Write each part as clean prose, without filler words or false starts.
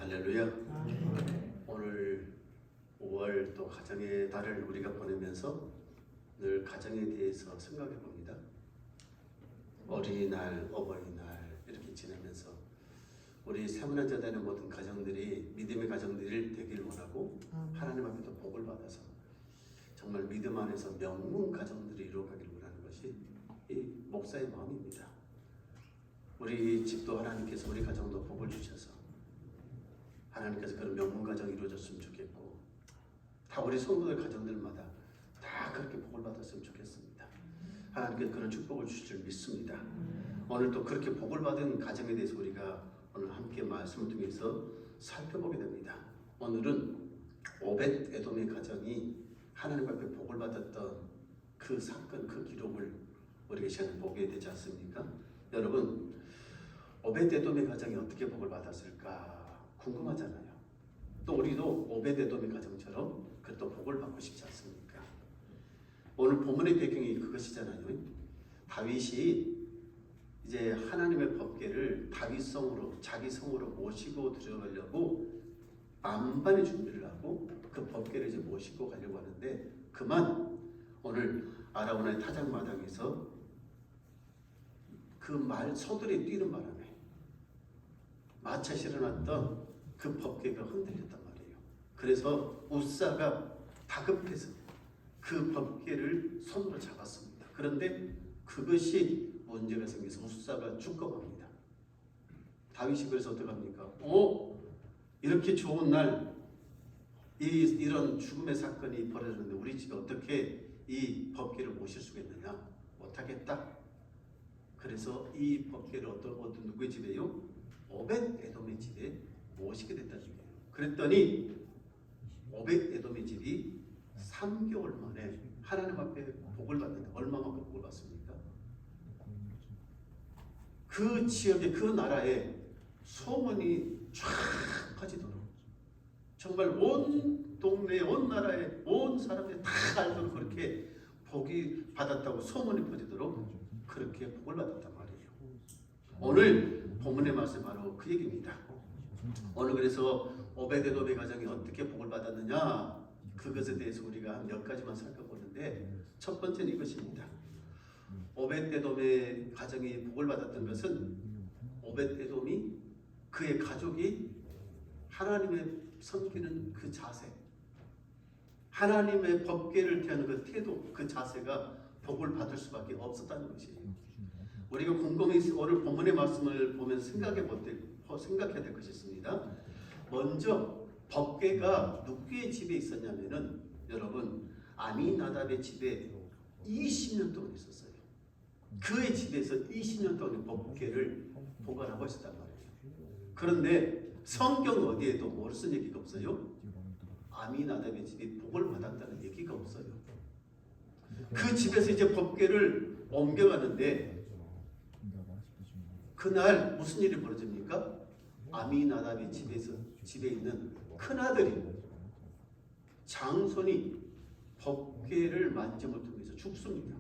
할렐루야. 오늘 5월 또 가정의 달을 우리가 보내면서 늘 가정에 대해서 생각해 봅니다. 어린이날, 어버이날 이렇게 지내면서 우리 세문안자단의 모든 가정들이 믿음의 가정들이 되길 원하고 하나님 앞에도 복을 받아서 정말 믿음 안에서 명문 가정들이 이루어가길 원하는 것이 이 목사의 마음입니다. 우리 집도 하나님께서 우리 가정도 복을 주셔서 하나님께서 그런 명문 가정이 이루어졌으면 좋겠고 다 우리 성도들 가정들마다 다 그렇게 복을 받았으면 좋겠습니다. 하나님께서 그런 축복을 주실 줄 믿습니다. 오늘 또 그렇게 복을 받은 가정에 대해서 우리가 오늘 함께 말씀을 통해서 살펴보게 됩니다. 오늘은 오벳 에돔의 가정이 하나님 앞에 복을 받았던 그 사건, 그 기록을 우리가 시간에 보게 되지 않습니까? 여러분, 오벳 에돔의 가정이 어떻게 복을 받았을까 궁금하잖아요. 또 우리도 오벳 에돔의 가정처럼 또 복을 받고 싶지 않습니까? 오늘 본문의 배경이 그것이잖아요. 다윗이 이제 하나님의 법궤를 다윗 성으로 자기 성으로 모시고 들어가려고 만반의 준비를 하고 그 법궤를 이제 모시고 가려고 하는데 그만 오늘 아라우나의 타작마당에서 그 말 서둘이 뛰는 바람에 마차 실어놨던 그 법궤가 흔들렸단 말이에요. 그래서 우사가 다급해서 그 법궤를 손으로 잡았습니다. 그런데 그것이 문제가 생겨서 우사가 죽어갑니다. 다윗이 그래서 어떡합니까? 이렇게 좋은 날 이런 죽음의 사건이 벌어졌는데 우리 집에 어떻게 이 법궤를 모실 수가 있느냐? 못하겠다. 그래서 이 법궤를 어떤 누구의 집에요? 오벳 에돔의 집에 모시게 됐다는 얘기예요. 그랬더니 오벳 에돔의 집이 3개월 만에 하나님 앞에 복을 받는데 얼마만큼 복을 받습니까? 그 지역에 그 나라에 소문이 쫙 퍼지도록 정말 온 동네에 온 나라에 온 사람들이 다 알도록 그렇게 복이 받았다고 소문이 퍼지도록 그렇게 복을 받았단 말이에요. 오늘 본문의 말씀 바로 그 얘기입니다. 오늘 그래서 오벳 에돔의 가정이 어떻게 복을 받았느냐 그것에 대해서 우리가 몇 가지만 살펴보는데 첫 번째는 이것입니다. 오벳 에돔의 가정이 복을 받았던 것은 오벳 에돔이 그의 가족이 하나님의 섬기는 그 자세, 하나님의 법궤를 대하는 그 태도, 그 자세가 복을 받을 수밖에 없었다는 것이에요. 우리가 곰곰이 오늘 본문의 말씀을 보면서 생각해야 될 것이 있습니다. 먼저 법궤가 누구의 집에 있었냐면은 여러분 아미나답의 집에 20년 동안 있었어요. 그의 집에서 20년 동안 법궤를 보관하고 있었단 말이에요. 그런데 성경 어디에도 뭘 쓴 얘기가 없어요. 아미나답의 집이 복을 받았다는 얘기가 없어요. 그 집에서 이제 법궤를 옮겨가는데 그날 무슨 일이 벌어집니까? 아미나답의 집에 있는 큰아들이 장손이 법궤를 만짐을 통해서 죽습니다.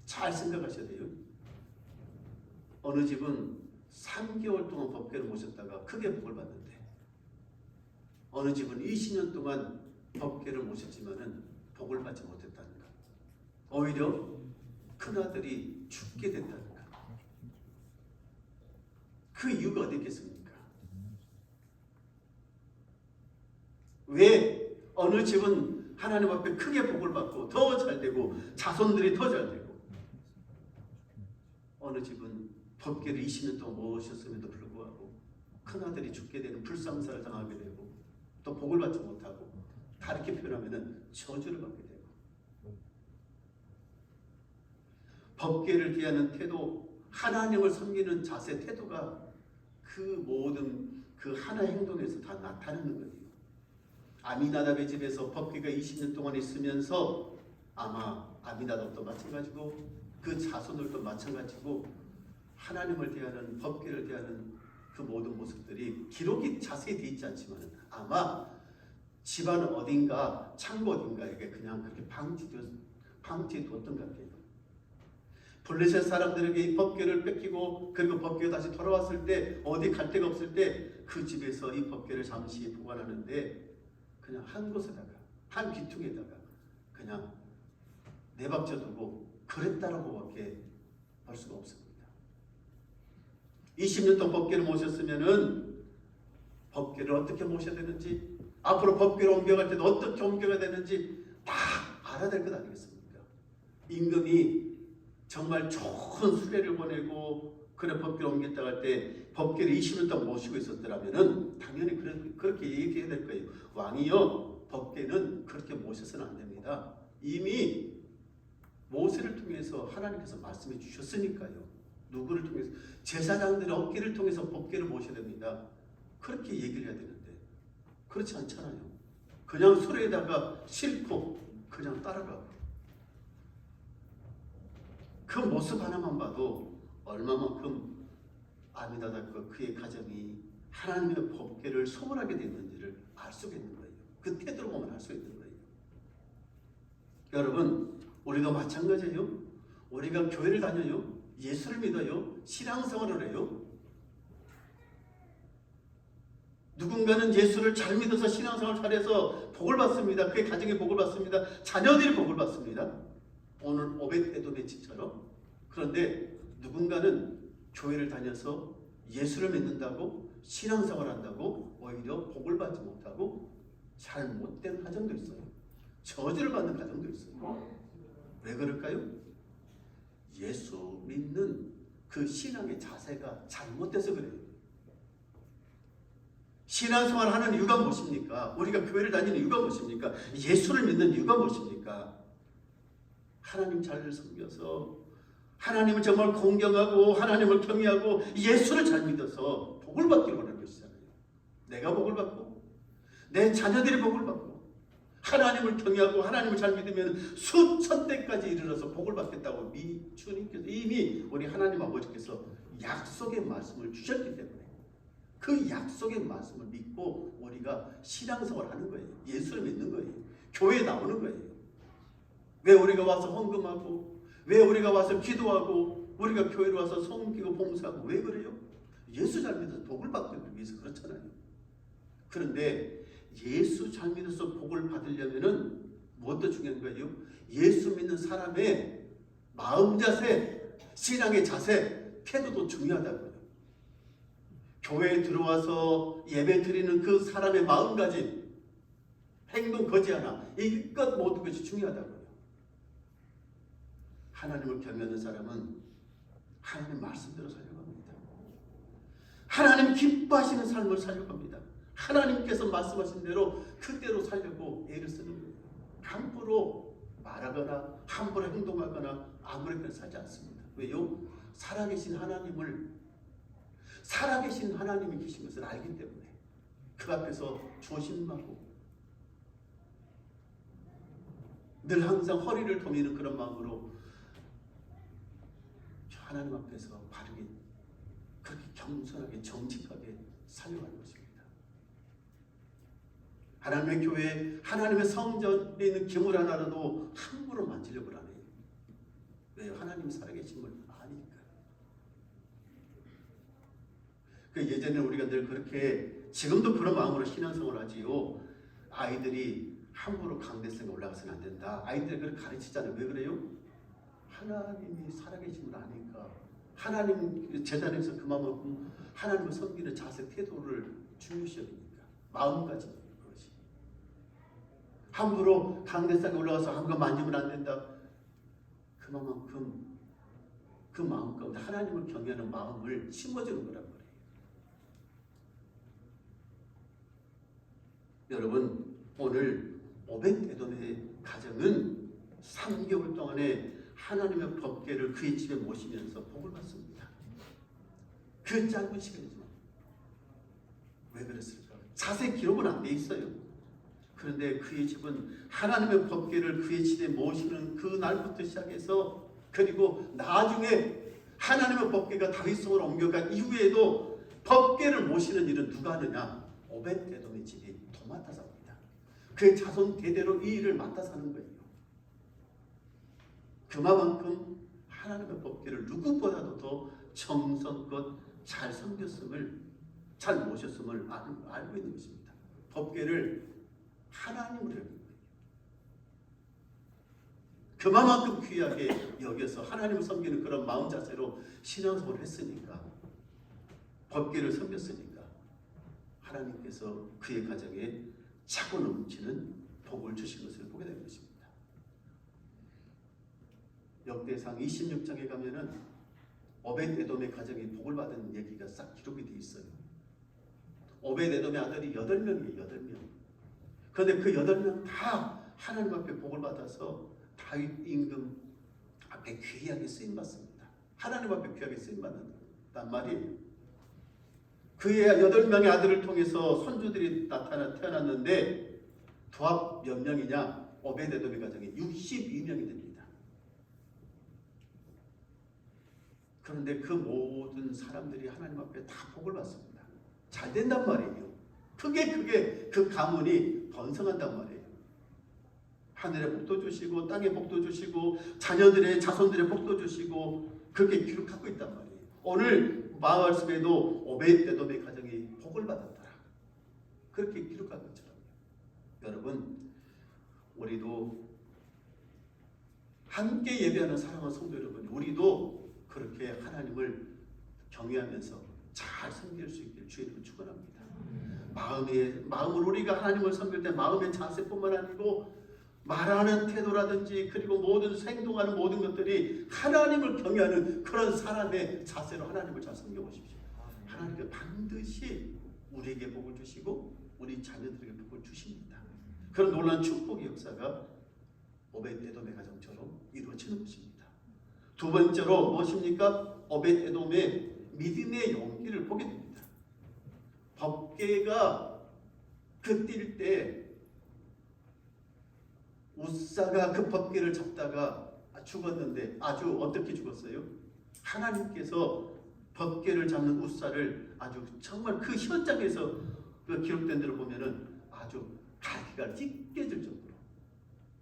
잘 생각하셔야 돼요. 어느 집은 3개월 동안 법궤를 모셨다가 크게 복을 받는데 어느 집은 20년 동안 법궤를 모셨지만은 복을 받지 못했다는 것. 오히려 큰아들이 죽게 됐다는 것. 그 이유가 어디 있겠습니까? 왜 어느 집은 하나님 앞에 크게 복을 받고 더 잘되고 자손들이 더 잘되고 어느 집은 법궤를 20년 동안 모셨음에도 불구하고 큰아들이 죽게 되는 불상사를 당하게 되고 또 복을 받지 못하고 다 이렇게 표현하면 저주를 받게 되고 법궤를 대하는 태도, 하나님을 섬기는 자세, 태도가 그 모든 그 하나의 행동에서 다 나타나는 거예요. 아미나답의 집에서 법궤가 20년 동안 있으면서 아마 아미나답도 마찬가지고 그 자손들도 마찬가지고 하나님을 대하는 법궤를 대하는 그 모든 모습들이 기록이 자세히 되어 있지 않지만 아마 집안 어딘가 창고 어딘가에 그냥 그렇게 방치해 뒀던 것 같아요. 블레셋 사람들에게 이 법궤를 뺏기고 그리고 법궤가 다시 돌아왔을 때 어디 갈 데가 없을 때 그 집에서 이 법궤를 잠시 보관하는데 그냥 한 곳에다가 한 귀퉁이에다가 그냥 내박져 두고 그랬다라고밖에 할 수가 없습니다. 20년 동안 법궤를 모셨으면은 법궤를 어떻게 모셔야 되는지, 앞으로 법궤를 옮겨갈 때도 어떻게 옮겨가야 되는지 다 알아야 될 것 아니겠습니까? 임금이 정말 좋은 수레를 보내고 그래 법궤를 옮겼다 할 때 법궤를 20년 동안 모시고 있었더라면은 당연히 그렇게 얘기해야 될 거예요. 왕이요, 법궤는 그렇게 모셔서는 안 됩니다. 이미 모세를 통해서 하나님께서 말씀해 주셨으니까요. 누구를 통해서? 제사장들의 어깨를 통해서 법궤를 모셔야 됩니다. 그렇게 얘기를 해야 되는데 그렇지 않잖아요. 그냥 수레에다가 싣고 그냥 따라가고 그 모습 하나만 봐도 얼마만큼 아미다답과 그의 가정이 하나님의 법궤를 소홀하게 됐는지를 알 수가 있는 거예요. 그 태도로 보면 알 수 있는 거예요. 여러분, 우리도 마찬가지예요. 우리가 교회를 다녀요, 예수를 믿어요, 신앙생활을 해요. 누군가는 예수를 잘 믿어서 신앙생활을 잘해서 복을 받습니다. 그의 가정이 복을 받습니다. 자녀들이 복을 받습니다. 오늘 오벳에돔의 집처럼. 그런데 누군가는 교회를 다녀서 예수를 믿는다고 신앙생활을 한다고 오히려 복을 받지 못하고 잘못된 가정도 있어요. 저주를 받는 가정도 있어요. 왜 그럴까요? 예수 믿는 그 신앙의 자세가 잘못돼서 그래요. 신앙생활을 하는 이유가 무엇입니까? 우리가 교회를 다니는 이유가 무엇입니까? 예수를 믿는 이유가 무엇입니까? 하나님 잘 섬겨서 하나님을 정말 공경하고 하나님을 경외하고 예수를 잘 믿어서 복을 받기를 원하는 것이잖아요. 내가 복을 받고 내 자녀들이 복을 받고 하나님을 경외하고 하나님을 잘 믿으면 수천 대까지 이르러서 복을 받겠다고 주님께서 이미 우리 하나님 아버지께서 약속의 말씀을 주셨기 때문에 그 약속의 말씀을 믿고 우리가 신앙생활을 하는 거예요. 예수를 믿는 거예요. 교회에 나오는 거예요. 왜 우리가 와서 헌금하고 왜 우리가 와서 기도하고 우리가 교회로 와서 섬기고 봉사하고 왜 그래요? 예수 잘 믿어서 복을 받기 위해서 그렇잖아요. 그런데 예수 잘 믿어서 복을 받으려면은 무엇도 중요한 거예요? 예수 믿는 사람의 마음 자세, 신앙의 자세, 태도도 중요하다고요. 교회에 들어와서 예배 드리는 그 사람의 마음가짐, 행동 거지 않아. 이것 모든 것이 중요하다고요. 하나님을 경외하는 사람은 하나님 말씀대로 살려고 합니다. 하나님 기뻐하시는 삶을 살려고 합니다. 하나님께서 말씀하신 대로 그대로 살려고 애를 쓰는 거예요. 함부로 말하거나 함부로 행동하거나 아무렇게나 살지 않습니다. 왜요? 살아계신 하나님이 계신 것을 알기 때문에 그 앞에서 조심하고 늘 항상 허리를 도미는 그런 마음으로 하나님 앞에서 바르게 그렇게 겸손하게 정직하게 살려가는 것입니다. 하나님의 교회, 하나님의 성전에 있는 기물 하나라도 함부로 만지려고 안 해요. 왜요? 하나님이 살아계심을 아니니까. 그 예전에 우리가 늘 그렇게 지금도 그런 마음으로 신앙생활을 하지요. 아이들이 함부로 강대성에 올라가서는 안 된다. 아이들이 그렇게 가르치잖아요. 왜 그래요? 하나님이 살아계심을 아니까 하나님 재단에서 그만큼 하나님을 섬기는 자세 태도를 중요시 여기니까 마음가짐 그것이 함부로 강대상에 올라가서 함부로 만지면 안 된다. 그만큼 그 마음 가운데 하나님을 경외하는 마음을 심어주는 거란 말이에요. 여러분 오늘 오벳에돔의 가정은 3개월 동안에 하나님의 법궤를 그의 집에 모시면서 복을 받습니다. 그 짧은 시간이지만 왜 그랬을까? 자세히 기록은 안 돼 있어요. 그런데 그의 집은 하나님의 법궤를 그의 집에 모시는 그 날부터 시작해서 그리고 나중에 하나님의 법궤가 다윗성으로 옮겨간 이후에도 법궤를 모시는 일은 누가 하느냐? 오벳에돔의 집이 도맡아서 합니다. 그의 자손 대대로 이 일을 맡아서 하는 거예요. 그만큼 하나님의 법궤를 누구보다도 더 정성껏 잘 섬겼음을, 잘 모셨음을 알고 있는 것입니다. 법궤를 하나님으로 여깁니다. 그만큼 귀하게 여겨서 하나님을 섬기는 그런 마음 자세로 신앙생활을 했으니까, 법궤를 섬겼으니까 하나님께서 그의 가정에 차고 넘치는 복을 주신 것을 보게 된 것입니다. 역대상 26장에 가면은 오벳에돔의 가정이 복을 받은 얘기가 싹 기록이 되어 있어요. 오벳에돔의 아들이 8명이에요. 8명. 그런데 그 8명 다 하나님 앞에 복을 받아서 다윗 임금 앞에 귀하게 쓰임받습니다. 하나님 앞에 귀하게 쓰임받는단 말이에요. 그의 8명의 아들을 통해서 손주들이 태어났는데 도합 몇 명이냐? 오벳에돔의 가정이 62명이 됩니다. 그런데 그 모든 사람들이 하나님 앞에 다 복을 받습니다. 잘 된단 말이에요. 크게 그 가문이 번성한단 말이에요. 하늘의 복도 주시고 땅의 복도 주시고 자녀들의 자손들의 복도 주시고 그렇게 기록하고 있단 말이에요. 오늘 말씀에도 오벳에돔의 가정이 복을 받았더라. 그렇게 기록한 것처럼 여러분, 우리도 함께 예배하는 사랑하는 성도 여러분, 우리도 그렇게 하나님을 경외하면서 잘 섬길 수 있길 주의를 축원합니다. 마음을 우리가 하나님을 섬길 때 마음의 자세뿐만 아니고 말하는 태도라든지 그리고 모든 행동하는 모든 것들이 하나님을 경외하는 그런 사람의 자세로 하나님을 잘 섬겨보십시오. 하나님께 반드시 우리에게 복을 주시고 우리 자녀들에게 복을 주십니다. 그런 놀라운 축복의 역사가 오벳에돔의 가정처럼 이루어지는 것입니다. 두 번째로 무엇입니까? 오벳에돔의 믿음의 용기를 보게 됩니다. 법궤가 그 뛸 때 웃사가 그 법궤를 잡다가 죽었는데 아주 어떻게 죽었어요? 하나님께서 법궤를 잡는 웃사를 아주 정말 그 현장에서 그 기록된 대로 보면은 아주 갈기가 찢겨질 정도로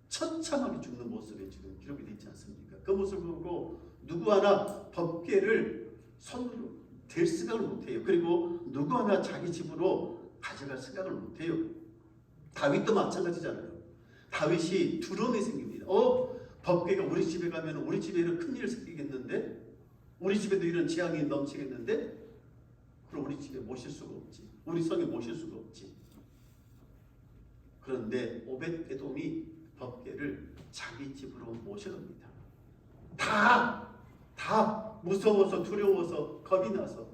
처참하게 죽는 모습이 지금 기록이 되어 있지 않습니까? 그 모습을 보고 누구 하나 법궤를 손으로 댈 생각을 못해요. 그리고 누구 하나 자기 집으로 가져갈 생각을 못해요. 다윗도 마찬가지잖아요. 다윗이 두려움이 생깁니다. 법궤가 우리 집에 가면 우리 집에 이런 큰일 생기겠는데, 우리 집에도 이런 재앙이 넘치겠는데, 그럼 우리 집에 모실 수가 없지. 우리 성에 모실 수가 없지. 그런데 오벳에돔이 법궤를 자기 집으로 모셔갑니다. 다 무서워서 두려워서 겁이 나서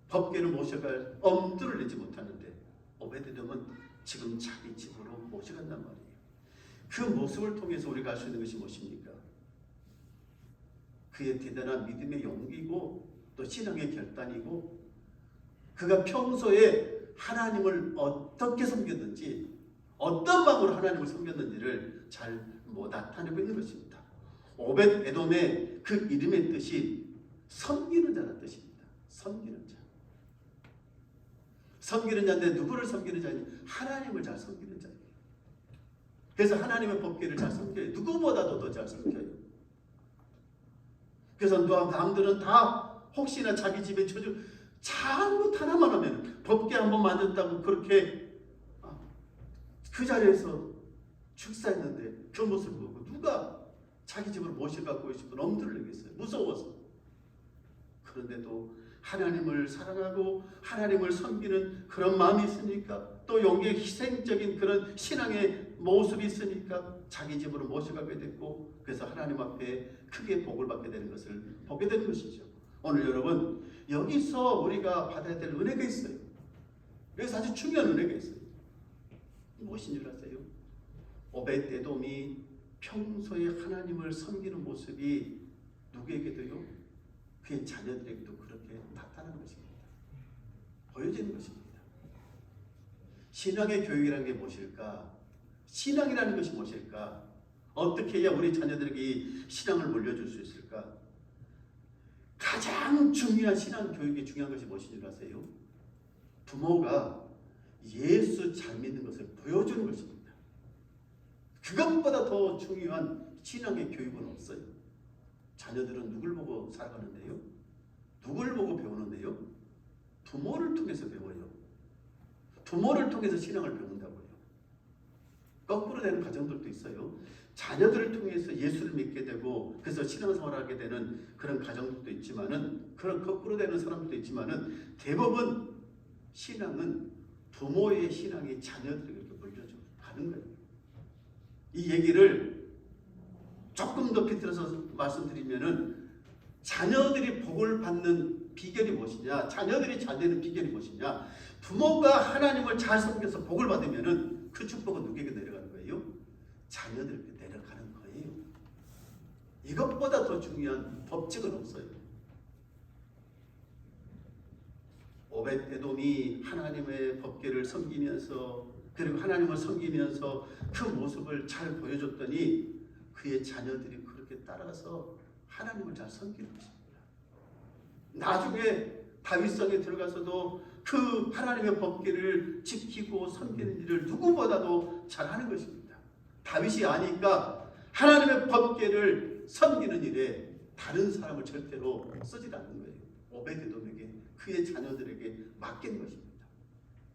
법궤를 모셔갈 엄두를 내지 못하는데 오벳에돔은 지금 자기 집으로 모셔간단 말이에요. 그 모습을 통해서 우리가 알 수 있는 것이 무엇입니까? 그의 대단한 믿음의 용기고 또 신앙의 결단이고 그가 평소에 하나님을 어떻게 섬겼는지 어떤 방법으로 하나님을 섬겼는지를 잘 나타내고 있는 것입니다. 오벳에돔의 그 이름의 뜻이 섬기는 자라는 뜻입니다. 섬기는 자. 섬기는 자인데 누구를 섬기는 자니? 하나님을 잘 섬기는 자예요. 그래서 하나님의 법궤를 잘 섬겨요. 누구보다도 더 잘 섬겨요. 그래서 남들은 다 혹시나 자기 집에 잘못 하나만 하면 법궤 한번 만졌다고 그렇게 그 자리에서 축사했는데 그 모습을 보고 누가 자기 집으로 모셔갖고 싶은 엄두를 내겠어요. 무서워서. 그런데도 하나님을 사랑하고 하나님을 섬기는 그런 마음이 있으니까 또 용기의 희생적인 그런 신앙의 모습이 있으니까 자기 집으로 모셔가게 됐고 그래서 하나님 앞에 크게 복을 받게 되는 것을 보게 되는 것이죠. 오늘 여러분 여기서 우리가 받아야 될 은혜가 있어요. 여기서 아주 중요한 은혜가 있어요. 무엇인 줄 아세요? 오벳에돔이 평소에 하나님을 섬기는 모습이 누구에게도요? 그의 자녀들에게도 그렇게 나타나는 것입니다. 보여지는 것입니다. 신앙의 교육이라는 게 무엇일까? 신앙이라는 것이 무엇일까? 어떻게 해야 우리 자녀들에게 이 신앙을 물려줄 수 있을까? 가장 중요한 신앙 교육이 중요한 것이 무엇인 줄 아세요? 부모가 예수 잘 믿는 것을 보여주는 것입니다. 그것보다 더 중요한 신앙의 교육은 없어요. 자녀들은 누굴 보고 살아가는데요? 누굴 보고 배우는데요? 부모를 통해서 배워요. 부모를 통해서 신앙을 배운다고요. 거꾸로 되는 가정들도 있어요. 자녀들을 통해서 예수를 믿게 되고 그래서 신앙생활을 하게 되는 그런 가정들도 있지만은, 그런 거꾸로 되는 사람들도 있지만은, 대부분 신앙은 부모의 신앙이 자녀들에게 이렇게 물려져 가는 거예요. 이 얘기를 조금 더 비틀어서 말씀드리면은, 자녀들이 복을 받는 비결이 무엇이냐, 자녀들이 잘 되는 비결이 무엇이냐, 부모가 하나님을 잘 섬겨서 복을 받으면은 그 축복은 누구에게 내려가는 거예요? 자녀들에게 내려가는 거예요. 이것보다 더 중요한 법칙은 없어요. 오벳에돔이 하나님의 법궤를 섬기면서, 그리고 하나님을 섬기면서 그 모습을 잘 보여줬더니 그의 자녀들이 그렇게 따라서 하나님을 잘 섬기는 것입니다. 나중에 다윗성에 들어가서도 그 하나님의 법궤를 지키고 섬기는 일을 누구보다도 잘하는 것입니다. 다윗이 아니까 하나님의 법궤를 섬기는 일에 다른 사람을 절대로 쓰지 않는 거예요. 오벳에돔에게, 그의 자녀들에게 맡긴 것입니다.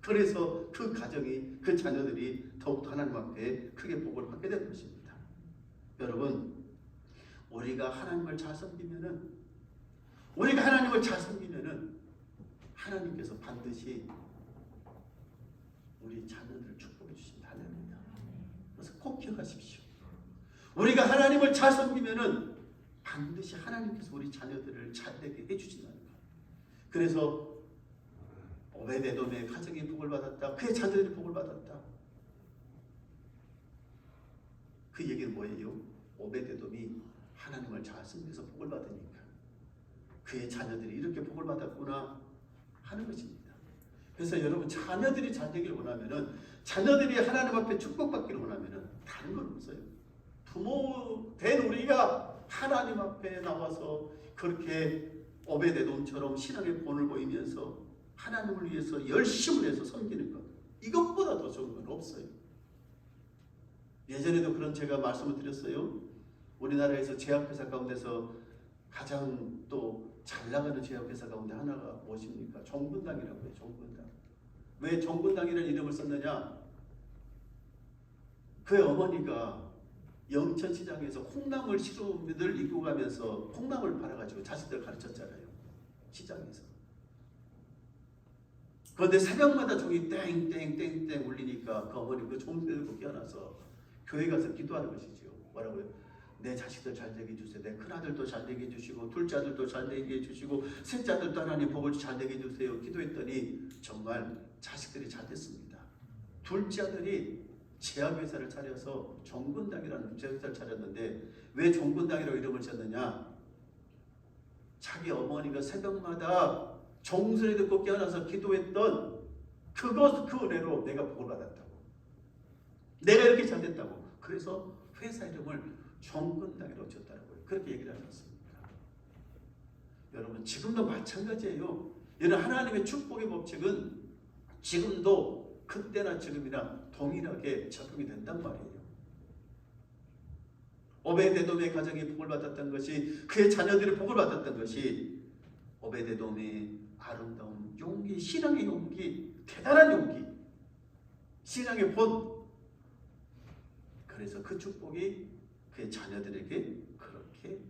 그래서 그 가정이, 그 자녀들이 더욱더 하나님 앞에 크게 복을 받게 된 것입니다. 여러분, 우리가 하나님을 잘 섬기면은, 우리가 하나님을 잘 섬기면은 하나님께서 반드시 우리 자녀들을 축복해 주신다는 겁니다. 그래서 꼭 기억하십시오. 우리가 하나님을 잘 섬기면은 반드시 하나님께서 우리 자녀들을 잘 되게 해주신다는 거예요. 그래서 오벳에돔의 가정이 복을 받았다, 그의 자녀들이 복을 받았다. 그 얘기는 뭐예요? 오벳에돔이 하나님을 잘 섬겨서 복을 받으니까 그의 자녀들이 이렇게 복을 받았구나 하는 것입니다. 그래서 여러분, 자녀들이 잘 되기를 원하면은, 자녀들이 하나님 앞에 축복받기를 원하면은 다른 건 없어요. 부모 된 우리가 하나님 앞에 나와서 그렇게 오벳에돔처럼 신앙의 본을 보이면서 하나님을 위해서 열심을 해서 섬기는 것, 이것보다 더 좋은 건 없어요. 예전에도 그런 제가 말씀을 드렸어요. 우리나라에서 제약회사 가운데서 가장 또 잘 나가는 제약회사 가운데 하나가 무엇입니까? 정군당이라고 해요. 정군당. 왜 정군당이라는 이름을 썼느냐? 그의 어머니가 영천시장에서 콩나물 시루를 입고 가면서 콩나물을 팔아가지고 자식들 가르쳤잖아요. 시장에서. 그런데 새벽마다 종이 땡땡땡땡 울리니까 그 어머니 그 종소리 듣고 깨어나서 교회 가서 기도하는 것이죠. 뭐라고요? 내 자식들 잘 되게 해주세요. 내 큰아들도 잘 되게 해주시고 둘째 아들도 잘 되게 해주시고 셋째 아들도 하나님 복을 잘 되게 해주세요. 기도했더니 정말 자식들이 잘 됐습니다. 둘째 아들이 제약회사를 차려서 정군당이라는 제약회사를 차렸는데, 왜 정군당이라고 이름을 지었느냐? 자기 어머니가 새벽마다 종소리 듣고 깨어나서 기도했던 그 은혜로 내가 복을 받았다고, 내가 이렇게 잘 됐다고, 그래서 회사 이름을 정군당이라고 지었다고요. 그렇게 얘기를 하셨습니다. 여러분, 지금도 마찬가지예요. 이런 하나님의 축복의 법칙은 지금도 그때나 지금이나 동일하게 적용이 된단 말이에요. 오벳에돔의 가정이 복을 받았던 것이, 그의 자녀들이 복을 받았던 것이 오벳에돔의 아름다운 용기, 신앙의 용기, 대단한 용기, 신앙의 본. 그래서 그 축복이 그의 자녀들에게 그렇게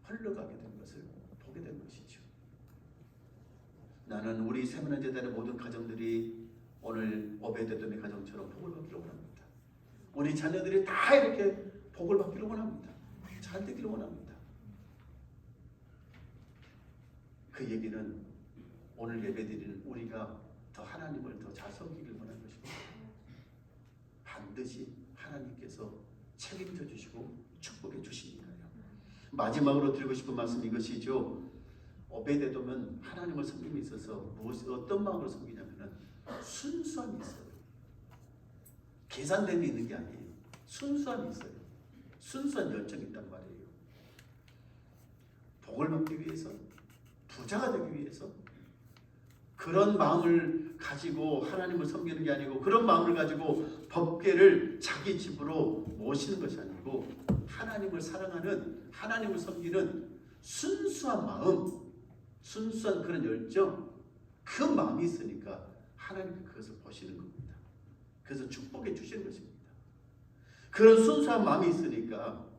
흘러가게 된 것을 보게 된 것이죠. 나는 우리 세문안재단의 모든 가정들이 오늘 오벳에돔의 가정처럼 복을 받기를 원합니다. 우리 자녀들이 다 이렇게 복을 받기를 원합니다. 잘 되기를 원합니다. 그 얘기는 오늘 예배드리는 우리가 더 하나님을 더 잘 섬기길 원하는 것입니다. 반드시 하나님께서 책임져 주시고 축복해 주시니까요. 마지막으로 드리고 싶은 말씀 이것이죠. 오벳에돔은 하나님을 섬김에 있어서 어떤 마음으로 섬기냐면은 순수함이 있어요. 계산됨이 있는 게 아니에요. 순수함이 있어요. 순수한 열정이 있단 말이에요. 복을 받기 위해서, 부자가 되기 위해서, 그런 마음을 가지고 하나님을 섬기는 게 아니고, 그런 마음을 가지고 법궤를 자기 집으로 모시는 것이 아니고, 하나님을 사랑하는, 하나님을 섬기는 순수한 마음, 순수한 그런 열정, 그 마음이 있으니까 하나님께 그것을 보시는 겁니다. 그래서 축복해 주시는 것입니다. 그런 순수한 마음이 있으니까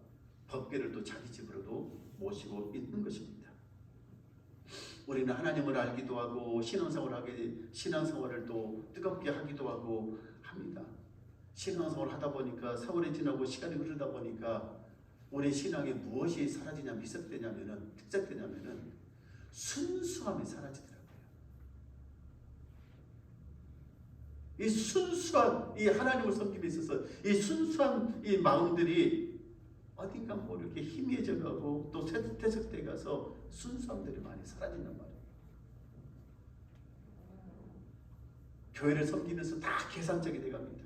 법궤를 또 자기 집으로도 모시고 있는 것입니다. 우리는 하나님을 알기도 하고 신앙생활을 또 뜨겁게 하기도 하고 합니다. 신앙생활을 하다 보니까 세월이 지나고 시간이 흐르다 보니까 우리 신앙에 무엇이 사라지냐, 미석되냐면은 순수함이 사라지더라고요. 이 순수한 이 하나님을 섬김에 있어서 이 순수한 이 마음들이 어딘가 뭐 이렇게 희미해져 가고 또 퇴색돼 가서 순수함들이 많이 사라진단 말이에요. 교회를 섬기면서 다 계산적이 돼갑니다.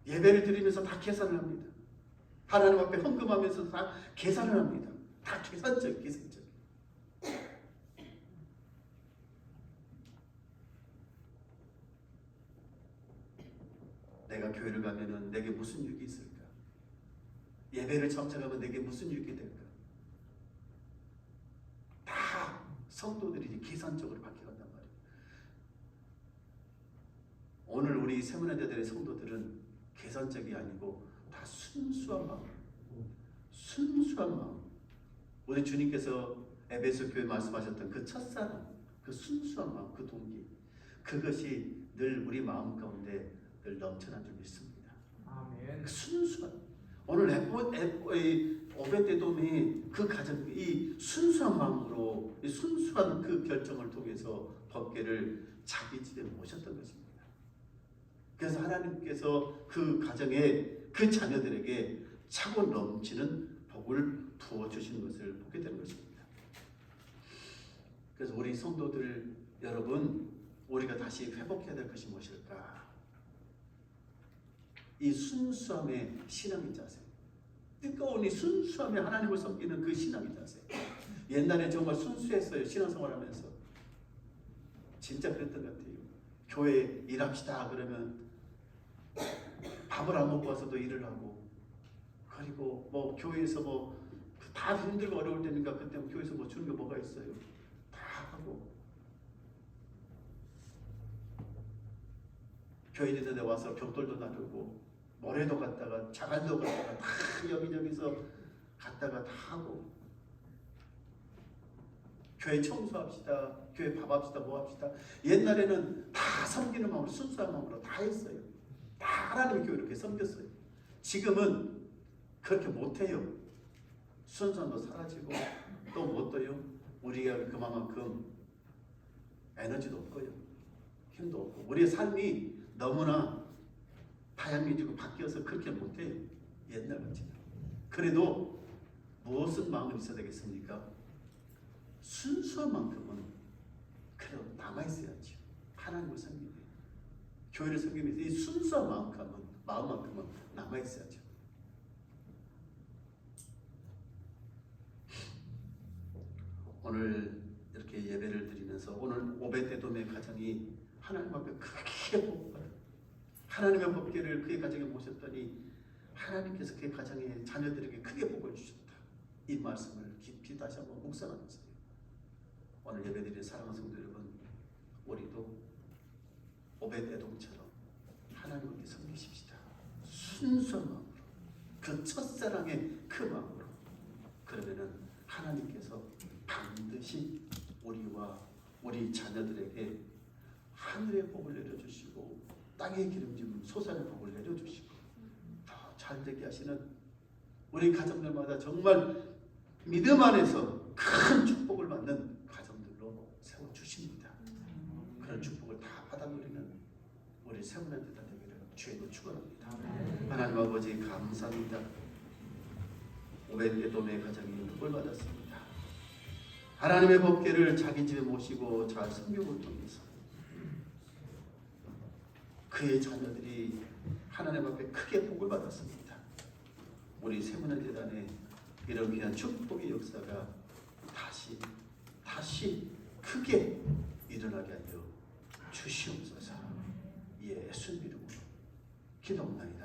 예배를 드리면서 다 계산을 합니다. 하나님 앞에 헌금하면서 다 계산을 합니다. 다 계산적. 내가 교회를 가면은 내게 무슨 유익이 있을까? 예배를 참석하면 내게 무슨 유익이 될까? 다 성도들이 계산적으로 바뀌어간단 말이에요. 오늘 우리 세문화자들의 성도들은 계산적이 아니고 다 순수한 마음. 우리 주님께서 에베소 교회 말씀하셨던 그 첫사랑, 그 순수한 마음, 그 동기, 그것이 늘 우리 마음 가운데 늘 넘쳐난 줄 믿습니다. 아멘. 그 순수한, 오늘 오벳에돔이 그 가정, 이 순수한 마음으로, 이 순수한 그 결정을 통해서 법궤를 자기 집에 모셨던 것입니다. 그래서 하나님께서 그 가정에, 그 자녀들에게 차고 넘치는 복을 부어주시는 것을 보게 되는 것입니다. 그래서 우리 성도들 여러분, 우리가 다시 회복해야 될 것이 무엇일까? 이 순수함의 신앙의 자세, 뜨거운 이 순수함의 하나님을 섬기는 그 신앙의 자세. 옛날에 정말 순수했어요. 신앙생활하면서 진짜 그랬던 것 같아요. 교회 일합시다 그러면 밥을 안 먹고 와서도 일을 하고, 그리고 뭐 교회에서 뭐 다 힘들고 어려울 때니까 그때 교회에서 뭐 주는 게 뭐가 있어요. 다 하고, 교회 있는 데 와서 벽돌도 나르고 모래도 갔다가 자갈도 갔다가 다 여기저기서 갔다가 다 하고, 교회 청소합시다, 교회 밥합시다, 뭐 합시다. 옛날에는 다 섬기는 마음으로, 순수한 마음으로 다 했어요. 다 하나님의 교회 이렇게 섬겼어요. 지금은 그렇게 못해요. 순수함도 사라지고 또 못해요. 우리가 그만큼 에너지도 없고요, 힘도 없고, 우리의 삶이 너무나 다양해지고 바뀌어서 그렇게 못해요. 옛날같이. 그래도 무엇은 마음을 있어야 되겠습니까? 순수한 만큼은 그래도 남아있어야죠. 하나님을 섬기고 교회를 섬기면서 이 순수한 마음만큼은 남아있어야죠. 오늘 이렇게 예배를 드리면서 오늘 오벳에돔의 가정이 하나님 앞에 크게 복받아요. 하나님의 법궤를 그의 가정에 모셨더니 하나님께서 그의 가정의 자녀들에게 크게 복을 주셨다. 이 말씀을 깊이 다시 한번 묵상하면서요, 오늘 예배드리는 사랑하는 성도 여러분, 우리도 오벳에돔처럼 하나님께 섬기십시다. 순수한 마음으로, 그 첫사랑의 그 마음으로. 그러면은 하나님께서 반드시 우리와 우리 자녀들에게 하늘의 복을 내려주시고 땅의 기름짐 솟아난 복을 내려주시고 더 잘되게 하시는 우리 가정들마다 정말 믿음 안에서 큰 축복을 받는 가정들로 세워주십니다. 그런 축복을 다 받아 누리는 우리 세문화자 되기를 주의로 축원합니다. 하나님 아버지 감사합니다. 오벳에돔의 가정이 복을 받았습니다. 하나님의 법궤를 자기 집에 모시고 잘 섬김을 통해서 그의 자녀들이 하나님 앞에 크게 복을 받았습니다. 우리 세문화재단에 이런 귀한 축복의 역사가 다시 크게 일어나게 하여 주시옵소서. 예수 이름으로 기도합니다.